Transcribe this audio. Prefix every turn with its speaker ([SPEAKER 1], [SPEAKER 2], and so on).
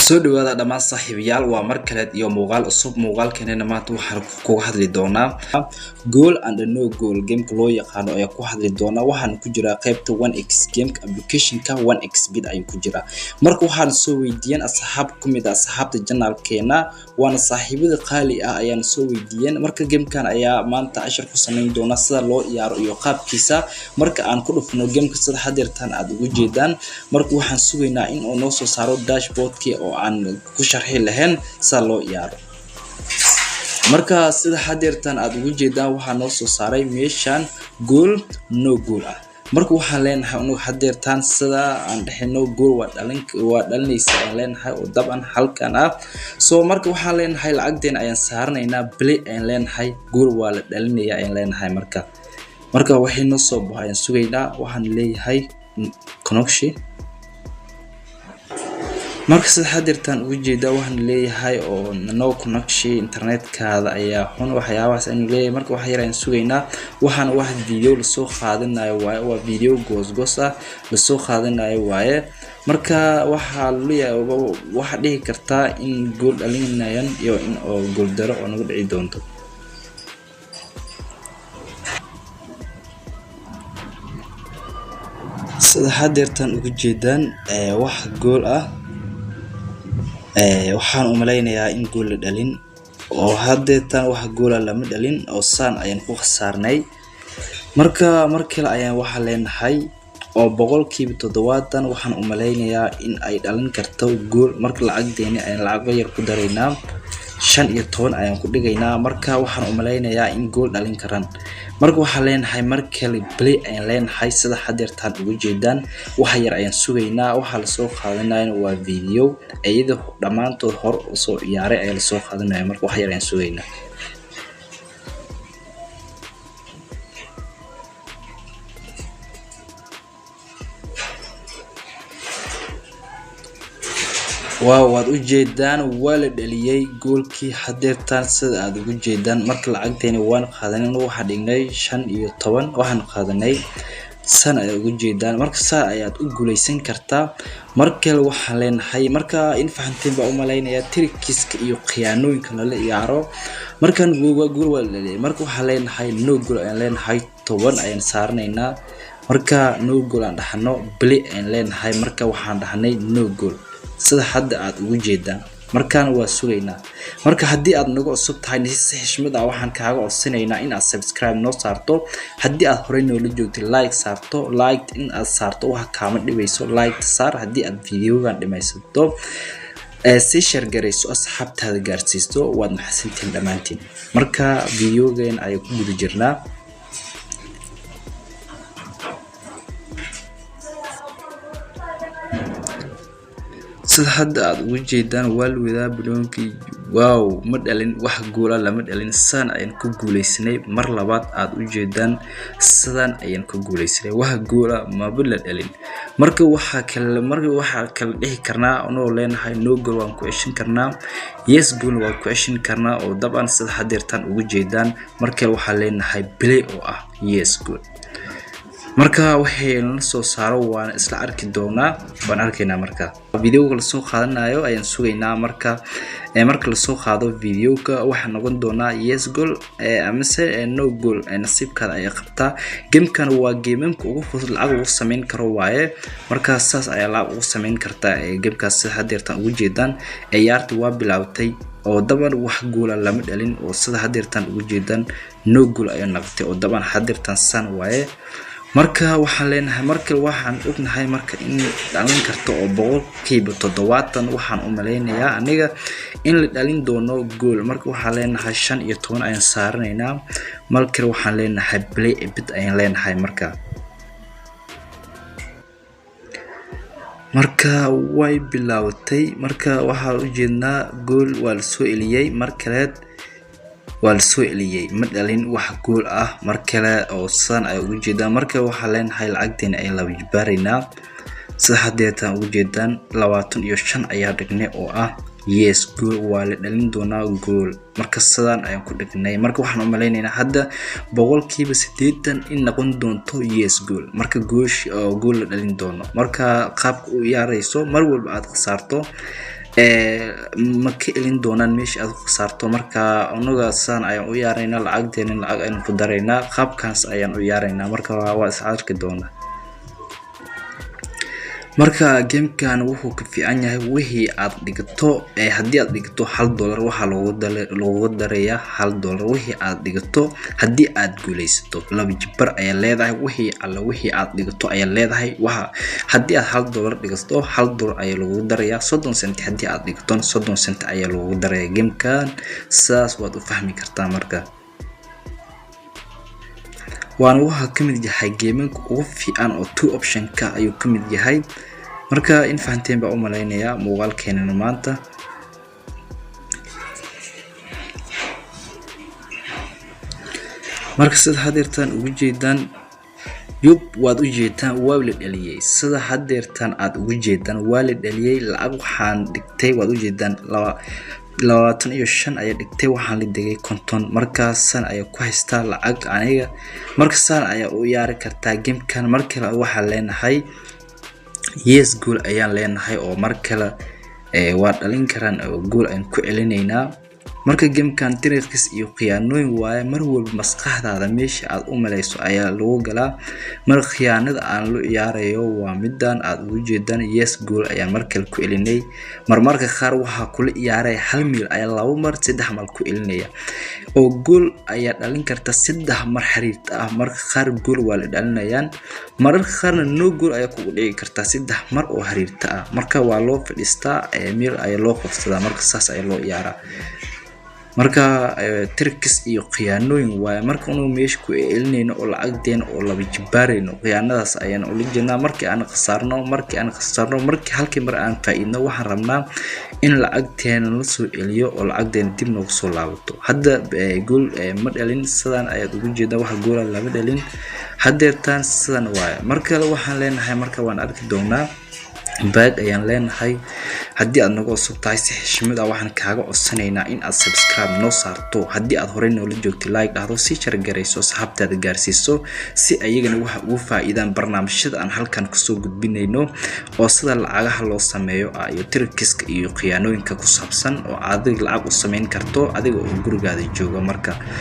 [SPEAKER 1] soo dhawaada dhammaan saaxiibayaal waa mar kale iyo muuqaal cusub muuqaalkeena maanta waxaan ku hadli doonaa goal and no goal game loo yaqaan oo ay ku hadli doonaa waxaan ku jira qaybta 1x game application-ka 1x bid ay ku jira marka waxaan soo weydiiyeen asxaab kumid ah asxaabta channel-keena waana saaxiibada qaali ah ayaan soo weydiiyeen marka game-kan ayaa maanta cashar ku sameyn doona sida loo ciyaaro iyo qaabkiisa marka aan ku dhufno game-ka sida hadeertan aad ugu jeedaan marka waxaan sugaynaa in uu noo soo saaro dashboard-kii oo aan ku sharxi lahayn sida loo ciyaaro marka sida hadeertan aad ugu jeedaan waxaa noo soo saaray meeshan goal no goal ah marka waxaan leenahay inuu hadeertan sida aan dhaxino goal waa dhalinaysa aan leenahay oo daban halkan ah soo marka waxaan leenahay lacagteen ayaan saarnaynaa play aan leenahay goal waa la dhalinaya aan leenahay marka waxay noo soo baxayaan sugaynaa waxaan leeyahay connection marka sida hadeertan ugu jeeda waxaan leeyahay oo no connection internet-kaada ayaa xun waxyaabahaas aan leeyahay marka waxa yaraan sugaynaa waxaan wax video la soo qaadanayo waa video goos ah la soo qaadanayo waaye marka waxa leeyahay waxa dhici karta in goal dhalinayaan iyo in oo goal daro oo nagu dhici doonto sida hadeertan ugu jeedaan wax goal ah waxaan u maleynayaa in goal la dhalin oo hadeertan wax gool lama dhalin oo saan ayaan ku khasaarnay marka markale ayaan waxa leenahay oo 7% waxaan u maleynayaa in ay dhalin karto goal marka lacagdeena ay lacag yar ku dareynaa 15 ayaan ku dhigaynaa marka waxaan u maleynayaa in goal dhalin karaan marka waxa leenahay markale play ayaan leenahay sida hadeertan ugu jeedaan waxa yar ayaan sugaynaa waxa la soo qaadanayo waa video ayada dhamaantood hor u soo ciyaaray ayaa la soo qaadanayo marka waxa yar ayaan sugaynaa waad u jeedaan waa la dhaliyay goolkii hadeertan sida aad ugu jeedaan marka lacagteena waan qaadanay waxa dhignay 15 waxaan qaadanay san ay ugu jeedaan marka saa ayaad u guuleysan kartaa markale waxaan leenahay marka in fahanteen baa u maleynayaa trickiska iyo khiyaanooyinka la ciyaaro markan gool waa la dhaliyay marka waxaan leenahay no goal aan leenahay 10 ayaan saarnaynaa marka no goal aan dhaxno play aan leenahay marka waxaan dhaxnay no goal sida hadda aad ugu jeedaan markaan waa sugaynaa marka hadii aad nagu cusub tahay si xishmad ah waxaan kaaga codsanaynaa in aad subscribe noo saarto hadii aad horey noola joogtay like saarto like in aad saarto waxa kaama dhibayso like saar hadii aad videogan dhimaysato si share gareyso asxaabtaada gaarsiisto waad maxsantiin dhamaantiin marka videogan ay ku guda jirnaa sida hadda aad ugu jeedaan walwada biloonkii wow ma dhalin wax gool lama dhalin saan ayaan ku guuleysanay mar labaad aad u jeedaan sidaan ayaan ku guuleysanay wax gool ma la dhalin marka waxa kale dhihi karnaa oo leenahay no goal waan ku ceshan karnaa yes goal waan ku ceshan karnaa oo dabcan sida hadeertan ugu jeedaan marka waxa leenahay play oo ah yes goal marka waxay la soo saaro waan isla arki doonaa waan arkaynaa marka video-ga la soo qaadanayo ayaan sugaynaa marka la soo qaado video-ga waxa noqon doona yes goal ama no goal nasiibkaada ay qabtaa game-kan waa game-ka ugu fudud lacag ugu sameyn karo waaye marka saas ayaa lacag ugu sameyn kartaa game-kaas sida hadeertan ugu jeedaan ciyaartu waa bilaawtay oo daban wax gool lama dhalin oo sida hadeertan ugu jeedaan no goal ayaa noqotay oo daban hadeertan san waaye marka waxaan leenahay marka waxaan ognahay marka in dhalin karto oo 7% waxaan u maleynayaa aniga in la dhalin doono goal marka waxaan leenahay 15 ayaan saarnaynaa marka waxaan leenahay play a bit ayaan leenahay marka way bilaawtay marka waxa u jeednaa goal waa la soo eliyay markaleed waa la soo eliyay ma dhalin wax gool ah markale oo san ay ugu jeedaan marka waxa leenahay lacagteena ay la wajbaarina sida hadeertan ugu jeedaan 25 ayaa dhignay oo ah yes goal waa la dhalin doonaa goal marka sidaan ayaan ku dhignay marka waxaan u maleynaynaa hadda 80% in noqon doonto yes goal marka gool la dhalin doono marka qaabka u ciyaarayso mar walba aad saarto ma ka elin doonaan meesha aad ku saarto marka anaga saan ayaan u yaaraynaa lacagteena lacag ayaan ku daraynaa qaabkaas ayaan u yaaraynaa marka waa is arki doonaa marka gamekan wuxuu ka fiican yahay wixii aad dhigto hadii aad dhigto $1 waxa loogu darayaa $1 wixii aad dhigto hadii aad guuleysato laba jibar ayaa leedahay wixii aad dhigto ayaa leedahay waxa hadii aad $1 dhigto $1 ayaa loogu darayaa 30 cent hadii aad dhigto 30 cent ayaa loogu darayaa gamekan saas waad u fahmi kartaa marka waan waxa kamid yahay gameku ugu fiican oo 2 option ka ayuu kamid yahay marka in fahanteen baa u maleynaya muuqaalkeena maanta marka sida hadeertan ugu jeedaan waad u jeedaan waa la dhaliyay sida hadeertan aad ugu jeedaan waa la dhaliyay lacag waxaan dhigtay waad u jeedaan 25 ayaa dhigtay waxaan la dhigay 50 markaasan ayaa ku haystaa lacag aniga markaasan ayaa u yaari kartaa gamekan markale waxa leenahay yes goal ayaan leenahay oo markale waa dhalin karaan goal aan ku celinaynaa marka gamekan tiriqis iyo khiyaanooyin waaye mar walba maskaxdaada meesha aad u maleyso ayaa lagu galaa mar khiyaanada aan loo ciyaarayo waa midaan aad ugu jeedaan yes goal ayaan markale ku celinay marmarka qaar waxa kula ciyaaray hal mil ayaa laba mar saddex mal ku celinaya oo goal ayaa dhalin karta saddex mar xiriirta ah marka qaar goal waa la dhalinayaan mararka qaarna no goal ayaa ku dhici karta saddex mar oo xiriirta ah marka waa loo fadhiistaa mil ayaa loo qabsadaa marka saas ayaa loo ciyaaraa marka tirkis iyo khiyaanooyin waaye marka uu meesha ku eelinayno oo lacagdeena oo laba jibaarayno khiyaanadaas ayaan u lijeynaa markii aan qasaarno markii halkii mar aan faa'iidno waxaan rabnaa in lacagteena la soo celiyo oo lacagdeena dib noogu soo laabato hadda gool ma dhalin sidaan ayaad ugu jeedaa wax gool laba dhalin hadeertan sidaan waaye marka waxaan leenahay marka waan arki doonaa baad ayaan leenahay hadii aad nagu soo tahay si xishmad ah waxaan kaaga codsanaynaa in aad subscribe noo saarto hadii aad horey noola joogtay like dhahdo si share gareyso saxaabtaada gaarsiiso si ayagana waxa ugu faa'iidaan barnaamijyada aan halkan ku soo gudbinayno oo sida lacagaha loo sameeyo iyo tirkiska iyo khiyaanooyinka ku saabsan oo aad lacag u sameyn karto adiga oo gurigaada jooga marka